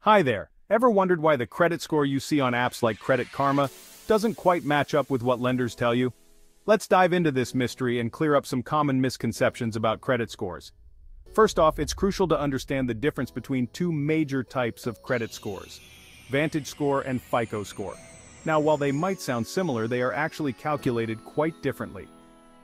Hi there. Ever wondered why the credit score you see on apps like Credit Karma doesn't quite match up with what lenders tell you? Let's dive into this mystery and clear up some common misconceptions about credit scores. First off, it's crucial to understand the difference between two major types of credit scores: Vantage score and FICO score. Now, while they might sound similar, they are actually calculated quite differently.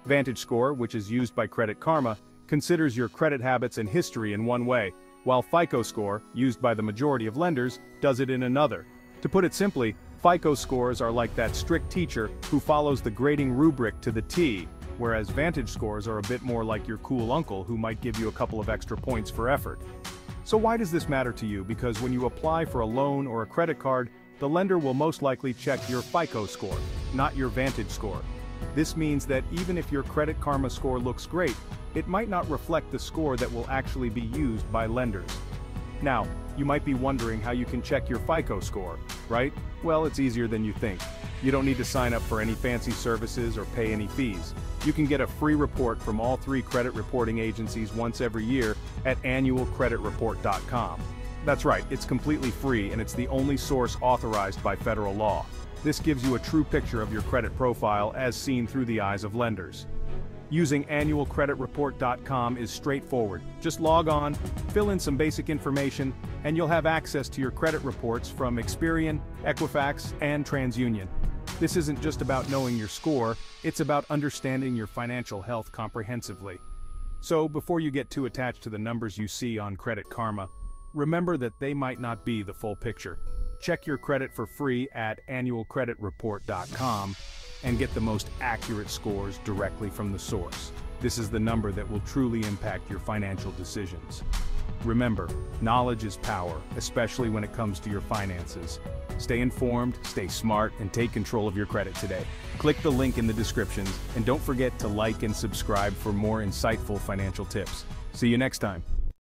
Vantage score, which is used by Credit Karma, considers your credit habits and history in one way, while FICO score, used by the majority of lenders, does it in another. To put it simply, FICO scores are like that strict teacher who follows the grading rubric to the T, whereas Vantage scores are a bit more like your cool uncle who might give you a couple of extra points for effort. So why does this matter to you? Because when you apply for a loan or a credit card, the lender will most likely check your FICO score, not your Vantage score. This means that even if your Credit Karma score looks great, it might not reflect the score that will actually be used by lenders. Now, you might be wondering how you can check your FICO score, right? Well, it's easier than you think. You don't need to sign up for any fancy services or pay any fees. You can get a free report from all three credit reporting agencies once every year at annualcreditreport.com. That's right, it's completely free and it's the only source authorized by federal law. This gives you a true picture of your credit profile as seen through the eyes of lenders. Using annualcreditreport.com is straightforward. Just log on, fill in some basic information, and you'll have access to your credit reports from Experian, Equifax, and TransUnion. This isn't just about knowing your score, it's about understanding your financial health comprehensively. So before you get too attached to the numbers you see on Credit Karma, remember that they might not be the full picture. Check your credit for free at annualcreditreport.com and get the most accurate scores directly from the source. This is the number that will truly impact your financial decisions. Remember, knowledge is power, especially when it comes to your finances. Stay informed, stay smart, and take control of your credit today. Click the link in the description, and don't forget to like and subscribe for more insightful financial tips. See you next time.